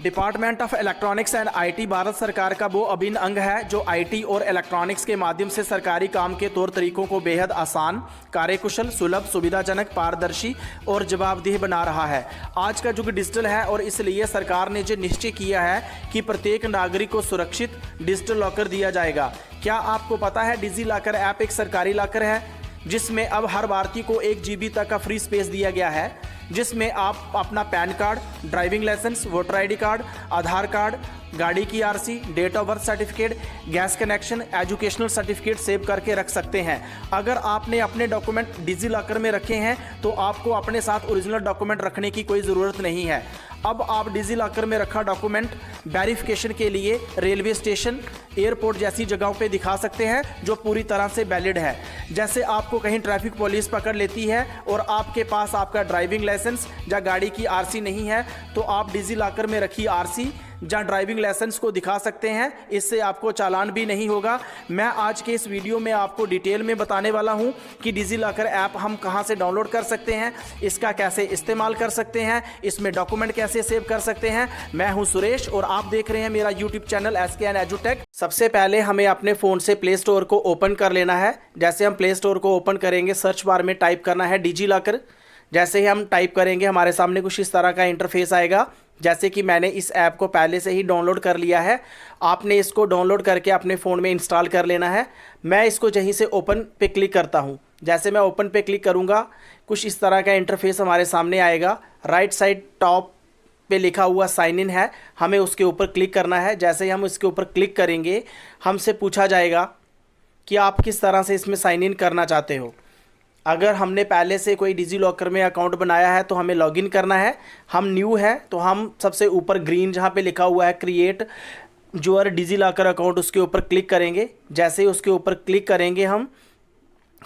Department of electronics and IT Bharat सरकार का वो अभिन्न अंग है जो आईटी और इलेक्ट्रॉनिक्स के माध्यम से सरकारी काम के तौर तरीकों को बेहद आसान, कार्यकुशल, सुलभ, सुविधाजनक, पारदर्शी और जवाबदेह बना रहा है। आज का युग डिजिटल है और इसलिए सरकार ने जो निश्चय किया है कि प्रत्येक नागरिक को सुरक्षित डिजिटल लॉकर दिया जाएगा। क्या आपको पता है डिजी लॉकर ऐप एक सरकारी लॉकर है जिसमें अब हर भारतीय को 1 GB तक का फ्री स्पेस दिया गया है, जिसमें आप अपना PAN card, driving licence, voter ID card, Aadhaar card, गाड़ी की RC, date of birth certificate, gas connection, educational certificate save करके रख सकते हैं। अगर आपने अपने डॉक्यूमेंट डिजी लॉकर में रखे हैं तो आपको अपने साथ ओरिजिनल डॉक्यूमेंट रखने की कोई ज़रूरत नहीं है। अब आप डिजी लॉकर में रखा डॉक्यूमेंट वेरिफिकेशन के लिए रेलवे स्टेशन, एयरपोर्ट जैसी जगहों पे दिखा सकते हैं जो पूरी तरह से वैलिड है। जैसे आपको कहीं ट्रैफिक पुलिस पकड़ लेती है और आपके पास आपका ड्राइविंग लाइसेंस या गाड़ी की आरसी नहीं है तो आप डिजी लॉकर में रखी आरसी या ड्राइविंग लाइसेंस को दिखा सकते हैं। इससे आपको चालान भी नहीं होगा। मैं आज के इस वीडियो में आपको डिटेल में बताने वाला हूं कि डिजी लॉकर ऐप हम कहां से डाउनलोड कर सकते हैं, इसका कैसे इस्तेमाल कर सकते हैं, इसमें डॉक्यूमेंट कैसे सेव कर सकते हैं। मैं हूं सुरेश और आप देख रहे हैं मेरा यूट्यूब चैनल SKN एजुटेक। सबसे पहले हमें अपने फ़ोन से प्ले स्टोर को ओपन कर लेना है। जैसे हम प्ले स्टोर को ओपन करेंगे, सर्च बार में टाइप करना है डिजी लॉकर। जैसे ही हम टाइप करेंगे हमारे सामने कुछ इस तरह का इंटरफेस आएगा। जैसे कि मैंने इस ऐप को पहले से ही डाउनलोड कर लिया है, आपने इसको डाउनलोड करके अपने फ़ोन में इंस्टॉल कर लेना है। मैं इसको यहीं से ओपन पे क्लिक करता हूं। जैसे मैं ओपन पे क्लिक करूंगा कुछ इस तरह का इंटरफेस हमारे सामने आएगा। राइट साइड टॉप पे लिखा हुआ साइन इन है, हमें उसके ऊपर क्लिक करना है। जैसे ही हम इसके ऊपर क्लिक करेंगे हमसे पूछा जाएगा कि आप किस तरह से इसमें साइन इन करना चाहते हो। अगर हमने पहले से कोई डिजी लॉकर में अकाउंट बनाया है तो हमें लॉगिन करना है। हम न्यू है तो हम सबसे ऊपर ग्रीन जहाँ पे लिखा हुआ है create your DigiLocker account, उसके ऊपर क्लिक करेंगे। जैसे ही उसके ऊपर क्लिक करेंगे हम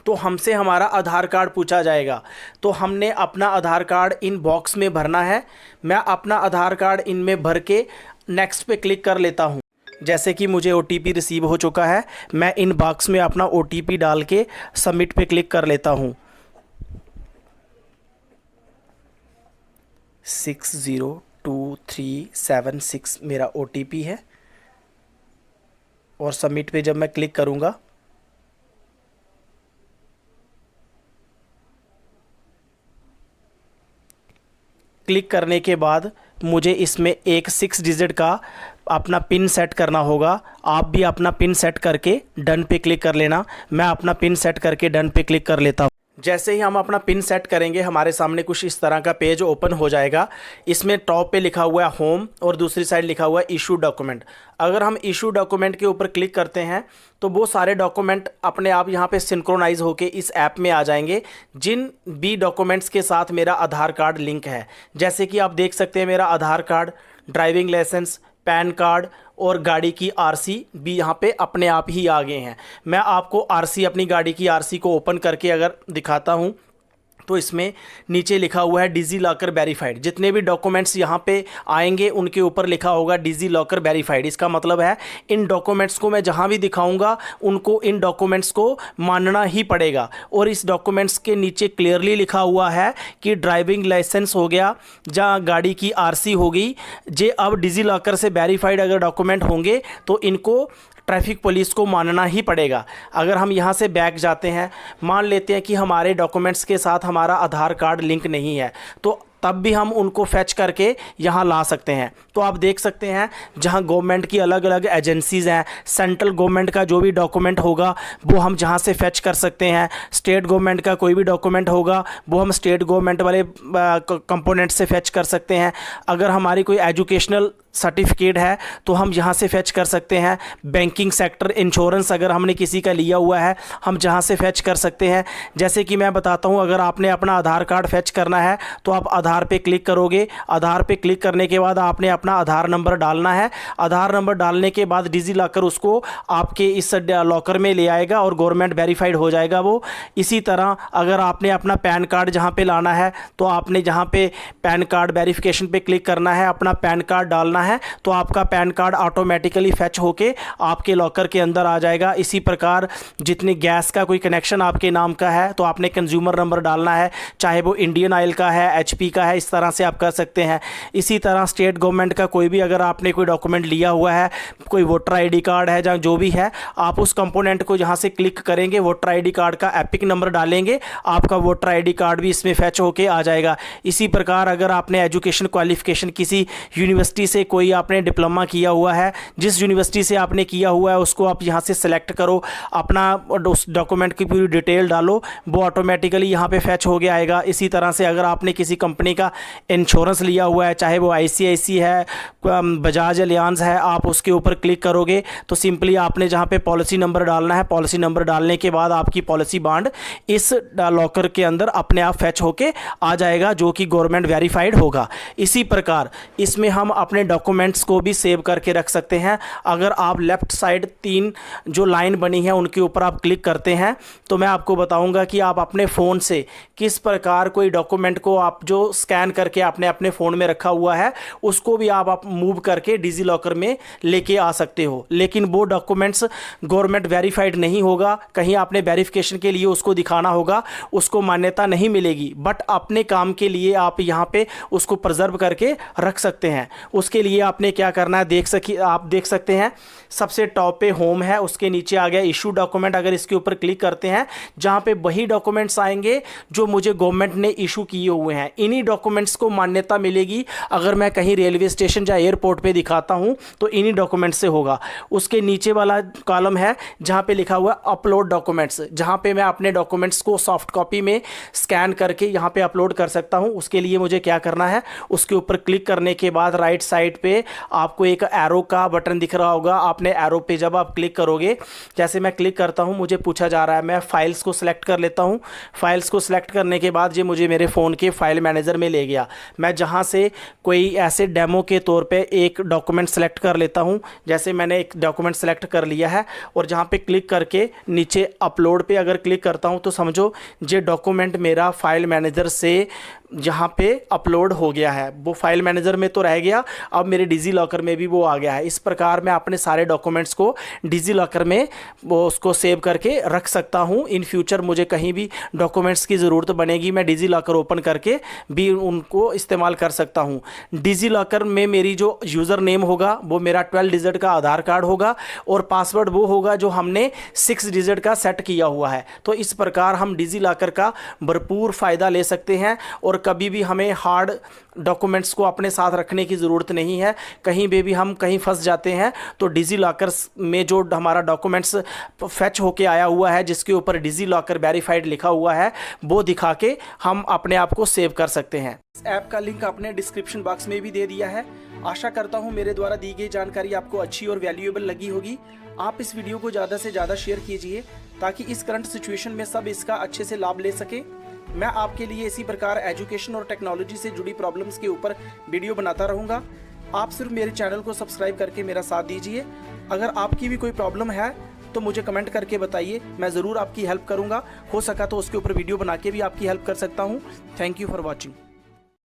तो हमसे हमारा आधार कार्ड पूछा जाएगा। तो हमने अपना आधार कार्ड इन बॉक्स में भरना है। मैं अपना आधार कार्ड इनमें भर के नेक्स्ट पे क्लिक कर लेता हूँ। जैसे कि मुझे OTP रिसीव हो चुका है, मैं इन बॉक्स में अपना OTP डाल के सबमिट पे क्लिक कर लेता हूँ। 602376 मेरा OTP है और सबमिट पे जब मैं क्लिक करूँगा क्लिक करने के बाद मुझे इसमें एक 6 डिजिट का अपना पिन सेट करना होगा। आप भी अपना पिन सेट करके डन पे क्लिक कर लेना। मैं अपना पिन सेट करके डन पे क्लिक कर लेता हूँ। जैसे ही हम अपना पिन सेट करेंगे हमारे सामने कुछ इस तरह का पेज ओपन हो जाएगा। इसमें टॉप पे लिखा हुआ है होम और दूसरी साइड लिखा हुआ है इशू डॉक्यूमेंट। अगर हम इशू डॉक्यूमेंट के ऊपर क्लिक करते हैं तो वो सारे डॉक्यूमेंट अपने आप यहाँ पे सिंक्रोनाइज होके इस ऐप में आ जाएंगे जिन भी डॉक्यूमेंट्स के साथ मेरा आधार कार्ड लिंक है। जैसे कि आप देख सकते हैं मेरा Aadhaar card, driving licence, PAN card और गाड़ी की आरसी भी यहाँ पे अपने आप ही आ गए हैं। मैं आपको आरसी, अपनी गाड़ी की आरसी को ओपन करके अगर दिखाता हूँ तो इसमें नीचे लिखा हुआ है डिजी लॉकर वेरीफाइड। जितने भी डॉक्यूमेंट्स यहाँ पे आएंगे उनके ऊपर लिखा होगा डिजी लॉकर वेरीफाइड। इसका मतलब है इन डॉक्यूमेंट्स को मैं जहाँ भी दिखाऊंगा उनको इन डॉक्यूमेंट्स को मानना ही पड़ेगा। और इस डॉक्यूमेंट्स के नीचे क्लियरली लिखा हुआ है कि ड्राइविंग लाइसेंस हो गया या गाड़ी की आरसी हो गई, जे अब डिजी लॉकर से वेरीफाइड अगर डॉक्यूमेंट होंगे तो इनको ट्रैफिक पुलिस को मानना ही पड़ेगा। अगर हम यहाँ से बैक जाते हैं, मान लेते हैं कि हमारे डॉक्यूमेंट्स के साथ हमारा आधार कार्ड लिंक नहीं है तो तब भी हम उनको फैच करके यहाँ ला सकते हैं। तो आप देख सकते हैं जहाँ गवर्नमेंट की अलग अलग एजेंसीज़ हैं, सेंट्रल गवर्नमेंट का जो भी डॉक्यूमेंट होगा वो हम जहाँ से फैच कर सकते हैं। स्टेट गवर्नमेंट का कोई भी डॉक्यूमेंट होगा वो हम स्टेट गवर्नमेंट वाले कंपोनेंट से फैच कर सकते हैं। अगर हमारी कोई एजुकेशनल सर्टिफिकेट है तो हम यहाँ से फैच कर सकते हैं। बैंकिंग सेक्टर, इंश्योरेंस अगर हमने किसी का लिया हुआ है हम जहाँ से फैच कर सकते हैं। जैसे कि मैं बताता हूँ, अगर आपने अपना आधार कार्ड फैच करना है तो आप आधार पे क्लिक करोगे। आधार पे क्लिक करने के बाद आपने अपना आधार नंबर डालना है। आधार नंबर डालने के बाद डिजी लॉकर उसको आपके इस लॉकर में ले आएगा और गवर्नमेंट वेरीफाइड हो जाएगा वो। इसी तरह अगर आपने अपना पैन कार्ड जहाँ पे लाना है तो आपने जहाँ पे पैन कार्ड वेरिफिकेशन पे क्लिक करना है, अपना पैन कार्ड डालना डालना है तो आपका पैन कार्ड ऑटोमेटिकली फैच होके आपके लॉकर के अंदर आ जाएगा। इसी प्रकार जितनी गैस का कोई कनेक्शन आपके नाम का है तो आपने कंज्यूमर नंबर डालना है, चाहे वो इंडियन ऑयल का है, एचपी का है, इस तरह से आप कर सकते हैं। इसी तरह स्टेट गवर्नमेंट का कोई भी अगर आपने कोई डॉक्यूमेंट लिया हुआ है, कोई वोटर आईडी कार्ड है, जहाँ जो भी है, आप उस कंपोनेंट को जहाँ से क्लिक करेंगे वोटर आईडी कार्ड का एपिक नंबर डालेंगे, आपका वोटर आईडी कार्ड भी इसमें फैच होके आ जाएगा। इसी प्रकार अगर आपने एजुकेशन क्वालिफिकेशन किसी यूनिवर्सिटी से कोई आपने डिप्लोमा किया हुआ है, जिस यूनिवर्सिटी से आपने किया हुआ है उसको आप यहाँ से सेलेक्ट करो, अपना उस डॉक्यूमेंट की पूरी डिटेल डालो, वो ऑटोमेटिकली यहाँ पे फैच हो गया आएगा। इसी तरह से अगर आपने किसी कंपनी का इंश्योरेंस लिया हुआ है, चाहे वो आईसीआईसी है, बजाज एलियांज है, आप उसके ऊपर क्लिक करोगे तो सिंपली आपने जहाँ पे पॉलिसी नंबर डालना है, पॉलिसी नंबर डालने के बाद आपकी पॉलिसी बॉन्ड इस लॉकर के अंदर अपने आप फैच होके आ जाएगा, जो कि गवर्नमेंट वेरीफाइड होगा। इसी प्रकार इसमें हम अपने डॉक्यूमेंट्स को भी सेव करके रख सकते हैं। अगर आप लेफ्ट साइड 3 जो लाइन बनी है उनके ऊपर आप क्लिक करते हैं तो मैं आपको बताऊंगा कि आप अपने फ़ोन से किस प्रकार कोई डॉक्यूमेंट को आप जो स्कैन करके आपने अपने फ़ोन में रखा हुआ है उसको भी आप मूव करके डिजी लॉकर में लेके आ सकते हो। लेकिन वो डॉक्यूमेंट्स गवर्नमेंट वेरीफाइड नहीं होगा, कहीं आपने वेरिफिकेशन के लिए उसको दिखाना होगा, उसको मान्यता नहीं मिलेगी, बट अपने काम के लिए आप यहाँ पे उसको प्रिजर्व करके रख सकते हैं। उसके लिए आपने क्या करना है, आप देख सकते हैं सबसे टॉप पे होम है, उसके नीचे आ गया इशू डॉक्यूमेंट। अगर इसके ऊपर क्लिक करते हैं जहाँ पे वही डॉक्यूमेंट्स आएंगे जो मुझे गवर्नमेंट ने इशू किए हुए हैं, इन्हीं डॉक्यूमेंट्स को मान्यता मिलेगी। अगर मैं कहीं रेलवे स्टेशन या एयरपोर्ट पे दिखाता हूँ तो इन्हीं डॉक्यूमेंट्स से होगा। उसके नीचे वाला कॉलम है जहाँ पे लिखा हुआ है अपलोड डॉक्यूमेंट्स, जहाँ पे मैं अपने डॉक्यूमेंट्स को सॉफ्ट कॉपी में स्कैन करके यहाँ पे अपलोड कर सकता हूँ। उसके लिए मुझे क्या करना है, उसके ऊपर क्लिक करने के बाद राइट साइड पे आपको एक एरो का बटन दिख रहा होगा। आपने एरो पे जब आप क्लिक करोगे, जैसे मैं क्लिक करता हूँ मुझे पूछा जा रहा है, मैं फाइल्स को सिलेक्ट कर लेता हूँ। फाइल्स को सिलेक्ट करने के बाद ये मुझे मेरे फ़ोन के फाइल मैनेजर में ले गया। मैं जहाँ से कोई ऐसे डेमो के तौर पे एक डॉक्यूमेंट सेलेक्ट कर लेता हूँ। जैसे मैंने एक डॉक्यूमेंट सेलेक्ट कर लिया है और जहाँ पे क्लिक करके नीचे अपलोड पे अगर क्लिक करता हूँ तो समझो ये डॉक्यूमेंट मेरा फाइल मैनेजर से जहाँ पे अपलोड हो गया है। वो फाइल मैनेजर में तो रह गया, अब मेरे डिजी लॉकर में भी वो आ गया है। इस प्रकार मैं अपने सारे डॉक्यूमेंट्स को डिजी लॉकर में वो उसको सेव करके रख सकता हूँ। इन फ्यूचर मुझे कहीं भी डॉक्यूमेंट्स की ज़रूरत बनेगी, मैं डिजी लॉकर ओपन करके भी उनको इस्तेमाल कर सकता हूँ। डिजी लॉकर में मेरी जो यूज़र नेम होगा वो मेरा 12 डिजिट का आधार कार्ड होगा और पासवर्ड वो होगा जो हमने 6 डिजिट का सेट किया हुआ है। तो इस प्रकार हम डिजी लॉकर का भरपूर फ़ायदा ले सकते हैं और कभी भी हमें हार्ड डॉक्यूमेंट्स को अपने साथ रखने की ज़रूरत नहीं है। कहीं भी हम कहीं फंस जाते हैं तो डिजी लॉकर में जो हमारा डॉक्यूमेंट्स फैच होके आया हुआ है, जिसके ऊपर डिजी लॉकर वेरीफाइड लिखा हुआ है, वो दिखा के हम अपने आप को सेव कर सकते हैं। इस ऐप का लिंक आपने डिस्क्रिप्शन बॉक्स में भी दे दिया है। आशा करता हूँ मेरे द्वारा दी गई जानकारी आपको अच्छी और वैल्यूएबल लगी होगी। आप इस वीडियो को ज़्यादा से ज़्यादा शेयर कीजिए ताकि इस करंट सिचुएशन में सब इसका अच्छे से लाभ ले सके। मैं आपके लिए इसी प्रकार एजुकेशन और टेक्नोलॉजी से जुड़ी प्रॉब्लम्स के ऊपर वीडियो बनाता रहूँगा। आप सिर्फ मेरे चैनल को सब्सक्राइब करके मेरा साथ दीजिए। अगर आपकी भी कोई प्रॉब्लम है तो मुझे कमेंट करके बताइए, मैं ज़रूर आपकी हेल्प करूँगा। हो सका तो उसके ऊपर वीडियो बना के भी आपकी हेल्प कर सकता हूँ। Thank you for watching.